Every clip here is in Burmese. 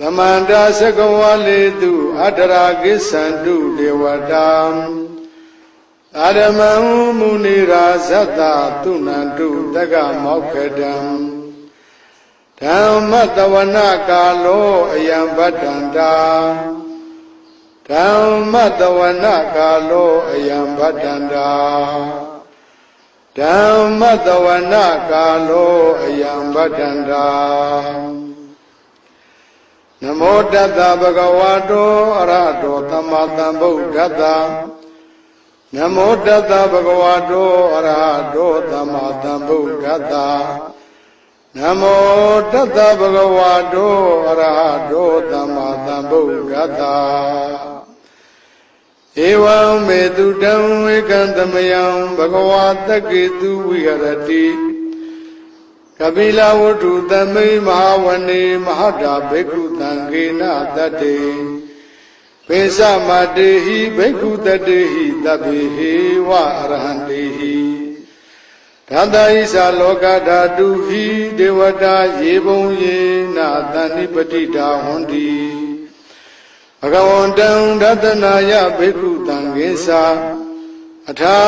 သမန္တာသကဝါလေတုအတရာကိသန္တုဒေဝတာအာရမံမုနိရာဇတ္တသုဏန္တုတက္ကမောက္ခတံဓမ္မတဝနာကာလောအယံဗတ္တန္တာဓမ္မတဝနာကာလောအယံဗတ္တန္တာဓမ္မတဝနာကာလောအယံဗတ္တန္တာနမောတတ္တဗဂဝတောအရဟတောသမ္မာသမ္ဗုဒ္ဓတ္တနမောတတ္တဗဂဝတောအရဟတောသမ္မာသမ္ဗုဒ္ဓတ္တနမောတတ္တဗဂဝတောအရဟတောသမ္မာသမ္ဗုဒ္ဓတ္တဧဝံမေတုတံဝေကံသမယံဗဂဝါတက္ကေတုဝိဟရတိကပိလဝတ္ထုသမိမဟာဝနေမဟာတာဘိက္ခုသံဃေနတတ္တေပေသမတေဟိဘိက္ခုတတေဟိတဗ္ဗေဟေဝအရဟံတေဟိဓာတဟိသလောကဓာတုဟိဒေဝတာယေဘုံယေနသန္တိပတိတာဟွန်တိဘဂဝန္တံဒသနာယဘိက္ခုသံဃေသအထာ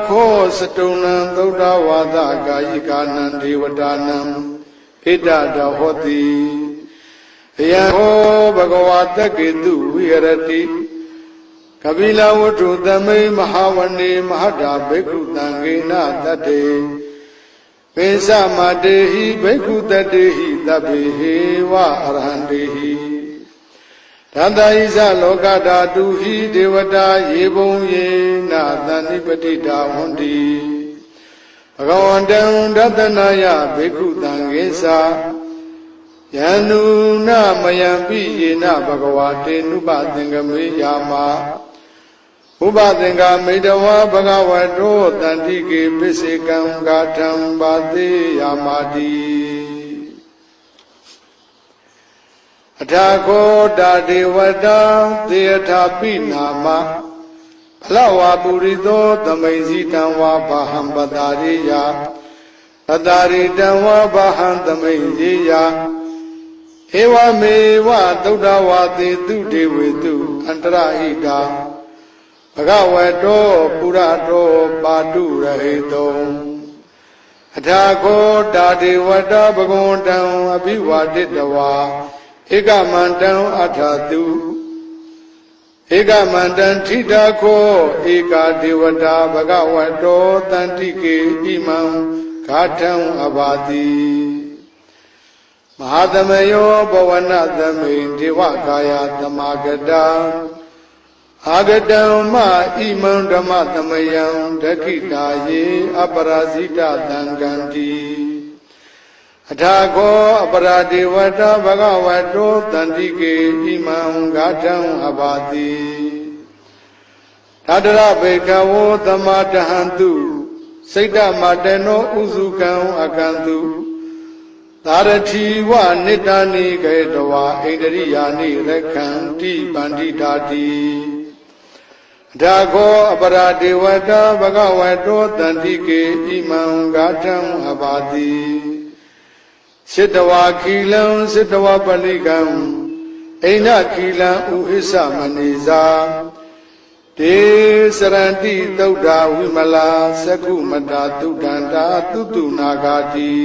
ခောစတုံနံသုဒ္ဓဝါဒကာယိကာနံဒေဝတာနံဣဒတဟောတိအယံဟောဘဂဝါတက္ကေတုဝိဟရတိကပိလဝတ္ထုသမိမဟာဝနေမဟာတာဘိက္ခုသံဃေနတတ္တေပေသမတေဟိဘိက္ခုတတေဟိတဗ္ဗေဟေဝအရဟံတေဟိဓာတဟိသလောကဓာတုဟိဒေဝတာယေဘုံယေနသန္တိပတိတာဟွန်တိဘဂဝန္တံဒသနာယဘိက္ခုသံဃေသယန္နုနမယံပိယေနဘဂဝါတေနုပသင်္ကမေယာမဥပသင်္ကမေတဝါဘဂဝတောတန္တိကေပစ္စေကံဂါထံပါတိယာမတိအထာခောတာဒေဝတာသေယထာပိနာမဖလဝါပုရိသောသမိန်စီတံဝါဘာဟံပတာရိယပတာရိတံဝါဘာဟံသမိန်ရေယဧဝမေဝသုဒ္ဓဝါသေတုဒေဝေတုအန္တရဟိတာဘဂဝတောပုရတောပါတုရဟိတောအထာခောတာဒေဝတာဘဂဝန္တံအဘိဝါဒိတဝါဧကမန္တံအထာတုဧကမန္တံထိတာခောဧကဒေဝတာဘဂဝတောတန္တိကေဣမံဂါထံအဘာတိမဟာသမယောဘဝနသမိန်ဒေဝကာယသမာဂတံအာဂတံမဣမံဓမ္မသမယံဒခိတာယေအပရာဇိတသံဃံတိအထာခောအပရာဒေဝတာဘဂဝတောတန္တိကေဣမံဂါထံအဘာတိသတ္တရဘေကဝောသမတဟံတုစိတ်တမတနောဥစုကံအကံတုသာရတိဝနိတ္တနိကေတဝါဣန္ဒရိယာနိရခန္တိပန္တိတာတိအထာခောအပရာဒေဝတာဘဂဝတောတန္တိကေဣမံဂါထံအဘာတိစိတဝါခီလံစိတဝါပလိကံအိန္ဒခီလံဥဟိသမနေဇာတေစရန္တိသုဒ္ဓဝိမလာသက္ခုမတာသုဒ္ဓန္တာသုတုနာဂာတိ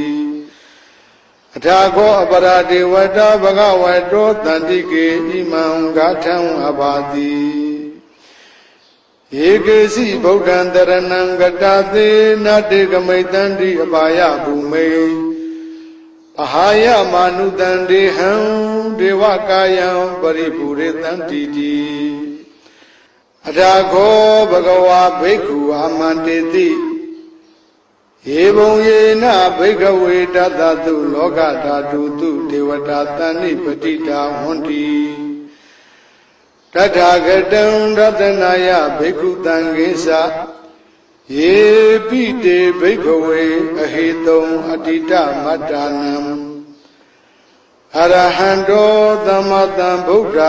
အထာခောအပရာဒေဝတာဘဂဝတောတန္တိကေဣမံဂါထံအဘာတိဧကေစီဗုဒ္ဓံတရဏံဂတသေနတေကမိတန္တိအပါယဘုမေအဟာယမာနုတံဒေဟံဒေဝကာယံပရိပူရေတံတိတိအထာခောဘဂဝါဘိက္ခုအာမန္တေတိယေဘုံယေနဘိက္ခဝေတတသုလောကဓာတုတုဒေဝတာတဏ္ဏိပတိတာဟွန်တိတထာဂတံရတနာယဘိက္ခုသံဃေသယေပိတေဘိက္ခဝေအဟိတုံအတိတမတ္တာနံအရဟံတောသမ္မာသမ္ဗုဒ္ဓ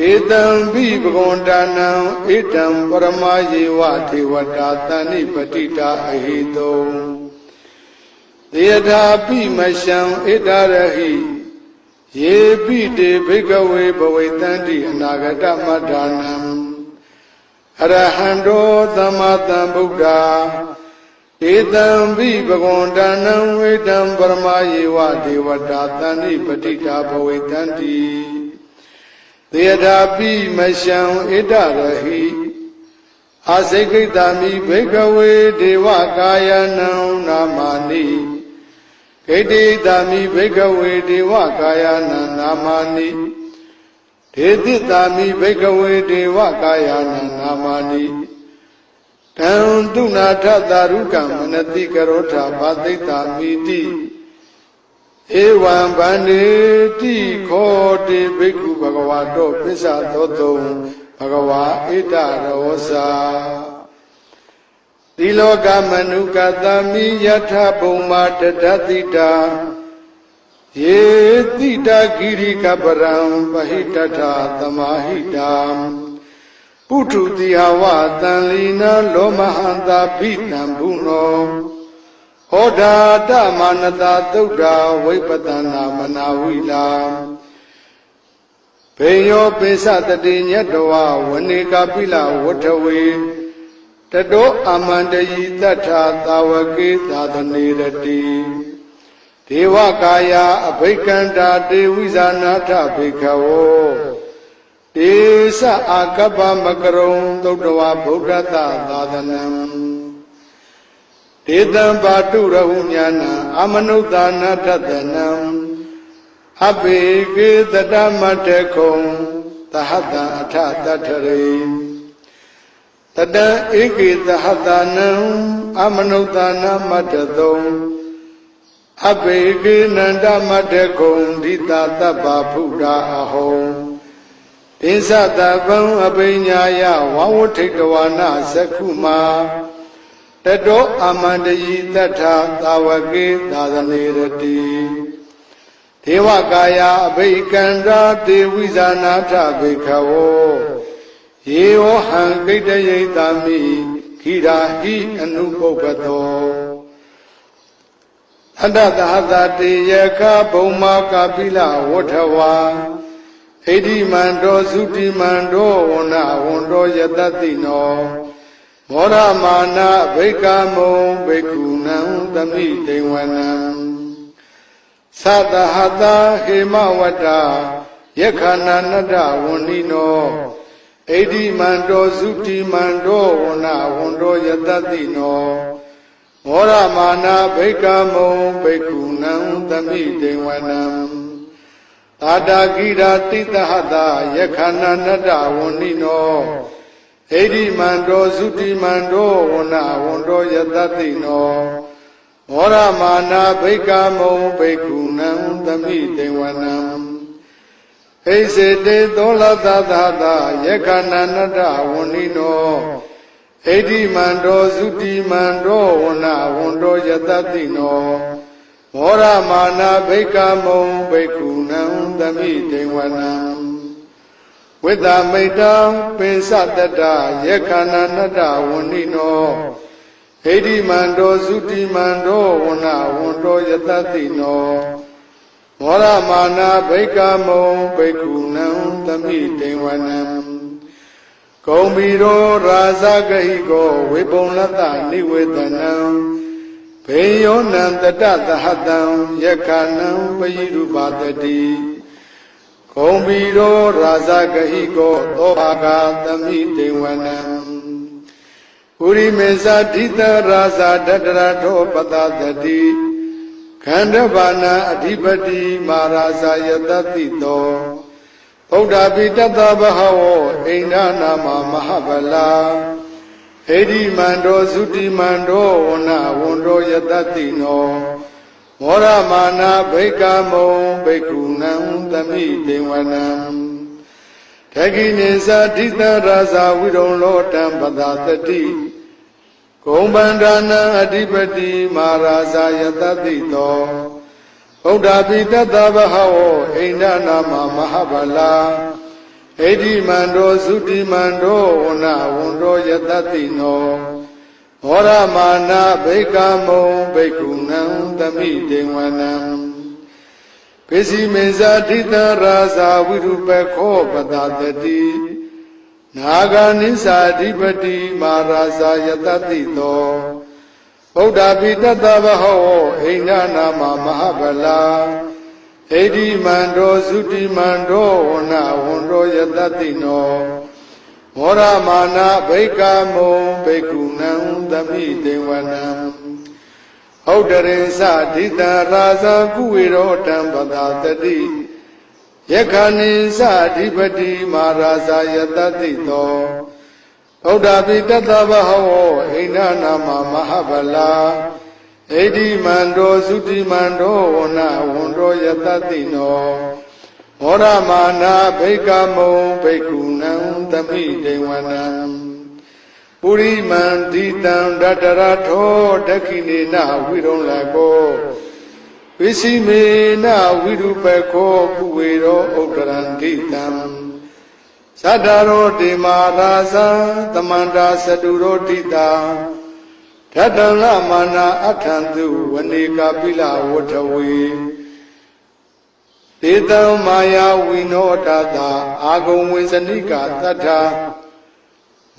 ဒေတံဘိပဂွန်ဒါနံဣတံပရမယေဝဒေဝတာတဏိပတိတာအဟိတုံသေယထာပိမရှံဣတရဟိယေပိတေဘိကဝေဘဝေတန္တိအနာဂတမတ္ထာနံအရဟံတောသမ္မာသမ္ဗုဒ္ဓဧတံဘိပဂွန်ဒါနံဝေတံပရမယေဝဒေဝတာတဏိပတိတာဘဝေတန္တိသေယထာပိမရှံဣတရဟိအာစိကိတမိဘိကဝေဒေဝကာယနံနာမာနိဣတိတမိဘိကဝေဒေဝကာယနာနာမာနိဒေတိတမိဘိကဝေဒေဝကာယနာနာမာနိတံတုနာထသာရုကံမနတိကရောထဘာသိတမိတိဧဝံဗန္တိတိခောတိဘိက္ခုဘဂဝါတောပစ္ဆသောတုံဘဂဝါဣတရောစာဒီလောကမနုကတမိယထဘုံမာတတတိတာယေတိတာဂိရိကပရံပဟိတထသမာဟိတာပုထုတိဟဝတံလီနာလောမဟန္တာဘိတံဘုနောဟောဒာတမာနတာသုဒ္ဓဝိပတနာမနာဝိလာဘေယောပိစတတိညတဝဝနေကပိလဝထဝေတတောအမန္တယိတထသာဝကေသာသနေရတိဒေဝကာယအဘိက္ခန္တာတေဝိဇာနာထဘိက္ခဝောတေသအာကပ္ပမကရုံသုတ္တဝဗုဒ္ဓတသာသနံဒေတံပါတုရဟုညာဏအမနုဿာနာထတနံအဘေကေတတမတခောသဟတံအထတထရေတတံဧကေသဟတနံအမနုဿာနာမတတောအဘေကေနန္ဒမတခောဒိတာတပ္ပဖုဒာအဟောပိစတပံအပိညာယဝဝထိတဝနာသက္ခုမာတတောအမန္တယိတထသာဝကေသာသနေရတိဒေဝကာယအဘိကန္တာတေဝိဇာနာထဘိခဝောယေဝဟံကိတယိတာမိခိရာဟိအနုပုပ္ပတောအတ္တသဟတတေယခဘုံမာကာပိလဝထဝါဣတိမန္တောသုတိမန္တောဝနဝန္တောယတတိနောမောရမာနဘိက္ခမုံဘိက္ခုနံသမိတေဝနံသတဟတဟေမဝတ္တယက္ခဏနတ္တဝန္နိနောဣတိမန္တောသုတိမန္တောဝနဝန္တောယတတိနောမောရမာနဘိက္ခမုံဘိက္ခုနံသမိတေဝနံသာတာဂိရာတိတဟတယက္ခဏနတ္တဝန္နိနောဣတိမန္တောသုတိမန္တောဝနဝန္တောယတတိနောမောရမာနဘိက္ခမုံဘိက္ခုနံသမိတေဝနံဣစေတေသောလသသဟတယက္ခဏနတ္တဝန္နိနောဣတိမန္တောသုတိမန္တောဝနဝန္တောယတတိနောမောရမာနဘိက္ခမုံဘိက္ခုနံသမိတေဝနံဝိတ္တမိတံပိစတတယက္ခဏနတ္တဝန္နိနောဣတိမန္တောသုတိမန္တောဝနဝန္တောယတတိနောမောရမာနဘိက္ခမုံဘိက္ခုနံသမိတေဝနံဂုံဘီရောရာဇဂဟိကောဝေပုံလတ္တနိဝေဒနံဘေယောနံတတသဟတံယက္ခဏံပယိရုပါတတိဂုံဘီရောရာဇဂဟိကောသောဘာဂသမိတေဝနံပုရိမေဇာဓိတရာဇာတတရထောပတတတိခန္ဓဘာနာအဓိပတိမာရာဇာယတတိတောဗုဒ္ဓပိတတဘဟဝောအိန္ဒနာမမဟာဗလာဣတိမန္တောသုတိမန္တောဝနဝန္တောယတတိနောမောရမာနဘိက္ခမုံဘိက္ခုနံသမိတေဝနံတခိနေဇာဓိတရာဇာဝိရုံလောတံပဒတတိဂုံဗန္ဒနာအဓိပတိမာရာဇာယတတိတောဗုဒ္ဓပိတတဘဟဝောအိန္ဒနာမမဟာဗလာဣ ဣတိမန္တောသုတိမန္တောဝနဝန္တောယတတိနောမောရမာနာဘိက္ခမုံဘိက္ခုနံသမိတေဝနံပိစီမေဇာတိတရာဇာဝိရုပခောပတတတိနာဂာနိသာဓိပတိမာရာဇာယတတိတောဗုဒ္ဓပိတတဘဟောဣန္ဒနာမမဟာဗလာဣတိမန္တောသုတိမန္တောဝနဝန္တောယတတိနောမောရမာနာဘိက္ခမုံဘိက္ခုနံသမိတေဝနံဟုတ်တရေသဒိတရာဇာကုဝေရောတံပတာတတိယက္ခဏိသအဓိပတိမာရာဇာယတတိတောဗုဒ္ဓပိတတဘဟောဣန္ဒနာမမဟာဗလာဣတိမန္တောသုတိမန္တောဝနဝန္တောယတတိနောမောရမာနာဘိက္ခမုံဘိက္ခုနံသမိတေဝနံပုရိမန္တိတံဒတရထောဒက္ခိနေနဝိရုံလကောဝိစီမေနဝိရုပခောပုဝေရောဥဒ္ဒရန္တိတံသတ္တရောတိမာရာဇာသမန္တာသတုရောတိတာဓတ္တလမာနာအထံသူဝနေကပိလဝထဝေဒေတံမာယာဝိနောတတာအာဂုံဝေဇနိကတတ္ထာ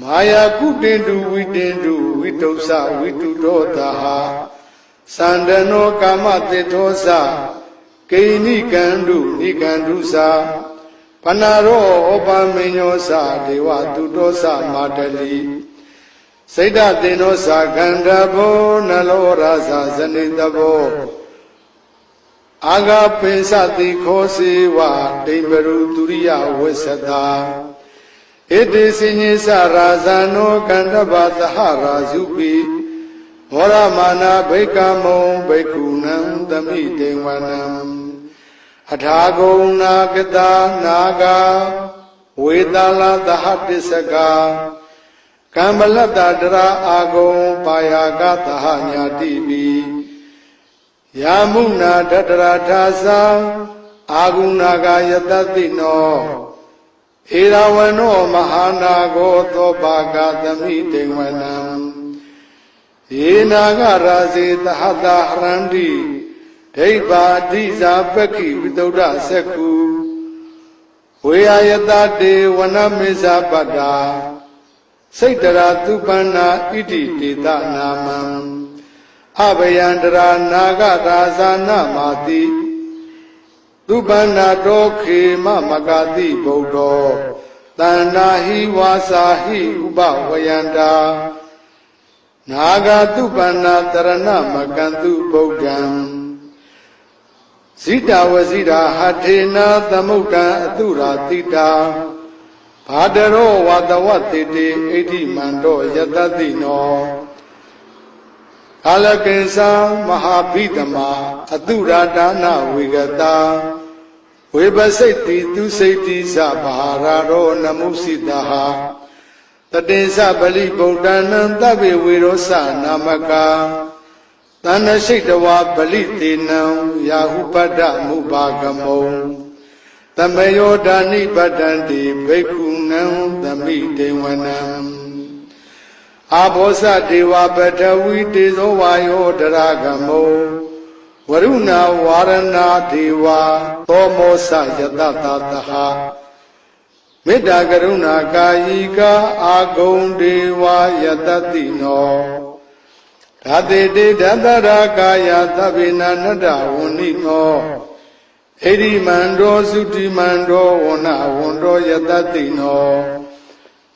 မာယာကုတင်တုဝိတင်တုဝိတုသဝိတုတောတာသန္တနောကာမတေသောသကိဏိကန္တုနိကန္တုသာပနာရောဩပမေညောသဒေဝတုတောသမာတလိစိတ်တတေနောသခန္ဓဘောနလောရာဇာဇနိတဘောအာဂပိသတိခောစေဝဒိဗရုတုရိယဝိသတာဣတိစိညိသရာဇာနောကန္တဗသဟရာဇုပိမောရမာနာဘိက္ခမုံဘိက္ခုနံသမိတေဝနံအထာဂုံနာကတာနာဂဝေတလာသဟတစ္စကကမ္မလတ္တတရာအာဂုံပါယာကသဟညာတိပိယာမုနာတတရာထာသအာဂုဏာဂယတတိနောဧရဝနောမဟာနာဂောသောပါကသမိတေဝနံယေနာဂရာဇေသဟတဟရန္တိဒိဗ္ဗာတိဇာပက္ခိဝိတုဒ္ဓသက္ခုဝေယယတတေဝနမေဇပတ္တာစိတ်တရာသူပန္နာဣတိတေတနာမံအဘယန္တရာနာဂရာဇာနမာတိသူပန္နာတောခေမမဂတိဗုဒ္ဓောတဏ္ဍာဟိဝါစာဟိဥပဝယန္တာနာဂတုပန္နာတရဏမကံတုဗုဒ္ဓံဇိတဝဇိတာဟထေနာသမုဒ္ဒံအတုရာတိတာဘာဒရောဝတဝတိတေဣတိမန္တောယတတိနောကာလကိဉ္စာမဟာဘိတမအတုရာဒါနဝေကတာဝေပစိတ်တိသူစိတ်တိသဘာရာရောနမုစိတဟတတေသဗလိဗုဒ္ဓနံတဗ္ဗေဝေရောသနာမကာတဏ္ဍရှိတဝါဗလိတေနံယာဟုပတ္တမုပါကမုံတမယောဓာနိပတ္တံတိဘိက္ခုနံသမိတေဝနံအာဘောဇဒေဝပထဝီတေဇောဝါယောဒရဂမုံဝရုဏဝါရဏဒေဝသောမောသယတတတဟမေတ္တာကရုဏာကာယိကအာဂုံဒေဝယတတိနောဓာတေတေဓတရာကာယသဗ္ဗေနနတ္တဝန္နိနောဣရိမန္တောသုတိမန္တောဝနဝန္တောယတတိနော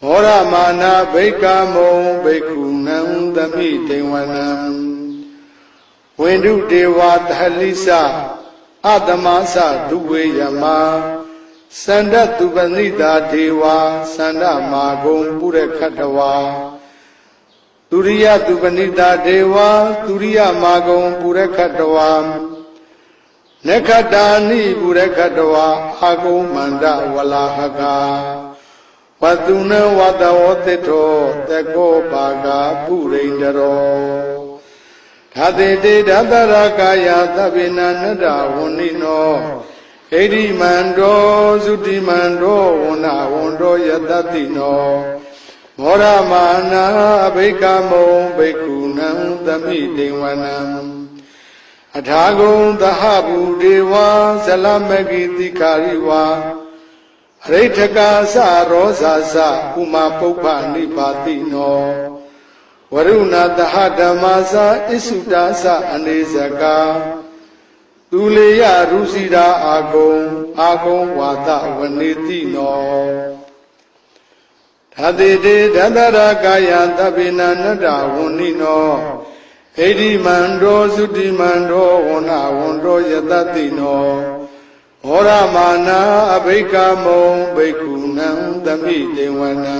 မောရမာနာဘိက္ခမုံဘိက္ခုနံသမိတေဝနံဝိန္ဒုဒေဝသဟလိစအတမသဒုဝေယမသန္တတုပနိတာဒေဝသန္တမာဂုံပုရခတဝါသူရိယတုပနိတာဒေဝသူရိယမာဂုံပုရခတဝါနခတာနိပုရခတဝါအာဂုံမန္တဝလာဟကဝတုနဝတဝတိတောတကောပါကပုရိန္ဒရောဓာတေတေဓတရာကာယသဗ္ဗေနနတ္တဝန္နိနောဣ ဣတိမန္တောသုတိမန္တောဝဏဝန္တောယတတိနောမောရမာနာဘိက္ခမုံဘိက္ခုနံသမိတေဝနံအထာဂုံသဟဗုဒေဝဇလမဂိတိခာရိဝါအရိဋ္ဌကာသရောဇာသဥမာပုပ္ပနိပါတိနောဝရုဏသဟဓမ္မာသဣစုတာသအနေဇကာသူလေယရုစီရာအာဂုံဝါဒဝနေတိနောဓာတိတေဓတရာကာယသဗ္ဗေနနတ္တဝန္နိနောဣတိမန္တောသုတိမန္တောဝဏဝန္တောယတတိနောမောရမာနာအဘိက္ခမုံဘိက္ခုနံသမိတေဝနံ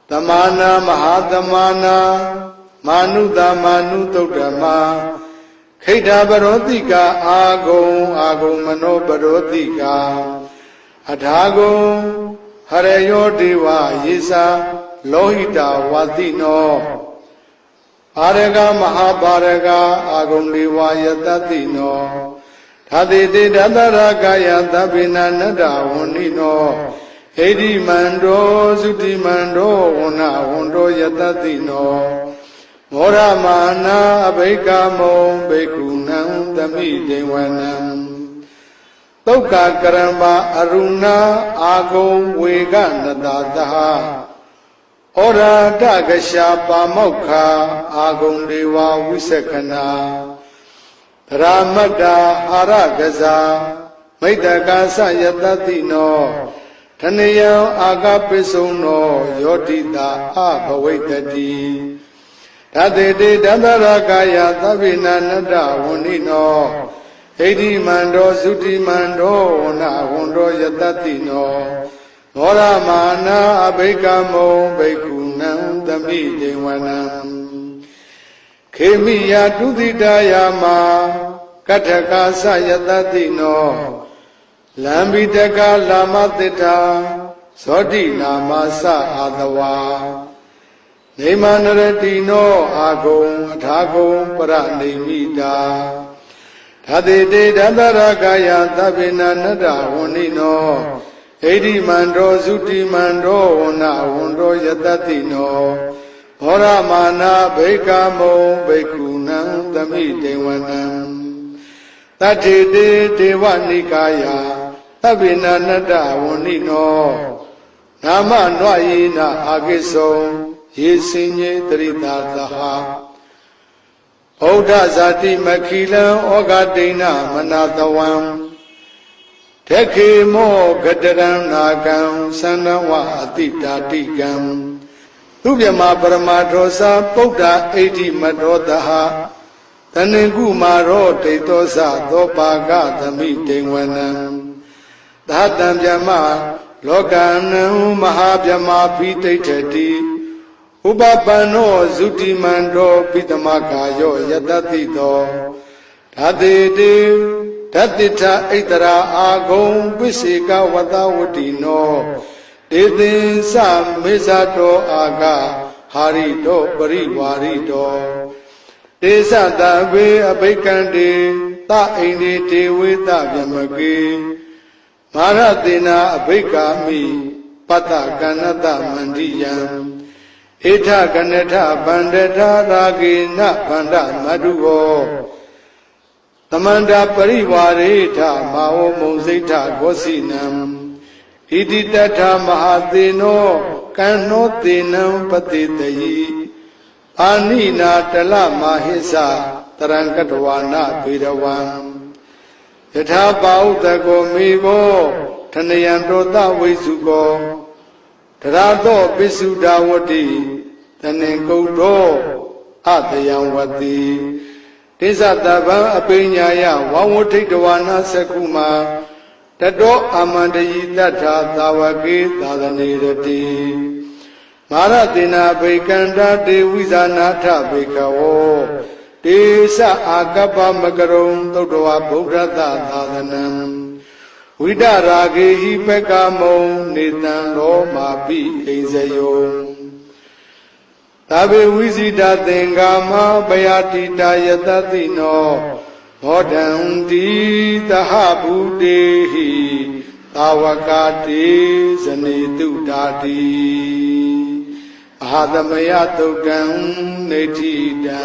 သမာနာမဟာသမာနာမာနုတမာနုသုတ္တမခိဋ္ဌပရောတိကာအာဂုံမနောပရောတိကာအထာဂုံဟရယောဒေဝယေစာလောဟိတဝါတိနောအာရကမဟာပါရကအာဂုံဒေဝယတတိနောဓာတိတေဓတရာကာယသဗ္ဗေနနတ္တဝန္နိနောဣတိမန္တောသုတိမန္တောဝဏဝန္တောယတတိနောမောရမာနာအဘိက္ခမုံဘိက္ခုနံသမိတေဝနံသုက္ခကရမအရုဏအာဂုံဝေကနတသဟဩရာတကရှာပါမောက္ခအာဂုံဒေဝဝိသက္ခနာသရမတ္တာအာရကဇာမိတ္တကာသယတတိနောဓနယံအာဂပိစုံနောယောတိတာအဘဝိတတိဓာတေတေဓတရာကာယသဗ္ဗေနနတ္တဝန္နိနောဣတိမန္တောသုတိမန္တောဝဏဝန္တောယတတိနောမောရမာနာအဘိက္ခမုံဘိက္ခုနံသမိတေဝနံခေမိယတုတိတာယမကထကာသယတတိနောလံဘိတကလာမတိထာဇောတိနာမသအာတဝါနေမနရတိနောအာဂုံအထာဂုံပရနေမိတာဓာတိတေဓတရာကာယသဗ္ဗေနနတ္တဝန္နိနောဣတိမန္တောသုတိမန္တောဝဏဝန္တောယတတိနောမောရမာနာဘိက္ခမုံဘိက္ခုနံသမိတေဝနံတထေတေဒေဝနိကာယသဗ္ဗေနနတ္တဝန္နိနောနာမနွယေနအာကိစုံယေစင်ညေတရိတာသဟဗုဒ္ဓဇာတိမခိလံဩဃတိဏမနာတဝံတခေမောဂတရံနာကံသန္နဝအတိတာတိကံသူမြမပရမထောသပုဒ္ဓဣတိမတောတဟတဏင်ကုမာရောဒိတောသသောပါကသမိတေဝနံသာတံမြမလောကနံမဟာမြမဖိဋိဋ္ဌတိဥပပန္နောသုတိမန္တောပိတမကာယောယတတိတောဓာတိတေဓတ္တိထဣတရာအာဂုံပိစေကဝတဝတိနောဒေသင်္စမေဇတောအာဂဟာရိတောပရိဝါရိတောတေသတဗေအဘိက္ခံတေသအိန္ဒေတေဝေသဗျမကေမာရတေနာအဘိက္ခမိပတ္တကဏ္ဍတမန္တိယံဧထကနထဗန္ဒထရာဂေနဗန္ဒမတုဝောသမန္တာပရိဝါရေထမာဝမုံစိဋ္ဌဂောစီနံဣတိတထမဟာသေနောကံနောသေနံပတိတယိအာနိနာတလမဟိသတရံကတဝါနဗေရဝံယထာပါဥတကောမေဘောထနယံတောတဝိစုကောတရာသောပိစုဒာဝတိတဏင်ကုတ်သောအတယံဝတိတိသတဗံအပိညာယဝံဝဋိတဝါနာသက္ခုမာတတောအာမန္တယိတ္ထာသာဝကေသာသနေရတိမာရတေနာဘိကန္တာတေဝိဇာနာထဘေကဝောတေသအာကပ္ပမကရုံသုတ္တဝဗုဒ္ဓတသာသနံဝိတရာဂေဟိပကမုံနေတံရောမာပိအိဇယောသဗ္ဗေဝိဇိတာသင်္ကာမဘယတိတာယတတိနော ဘောဓံတိသဟဗုတေဟိသာဝကတိဇနေတုဓာတိအာသမယတုတ်တံနေတိတံ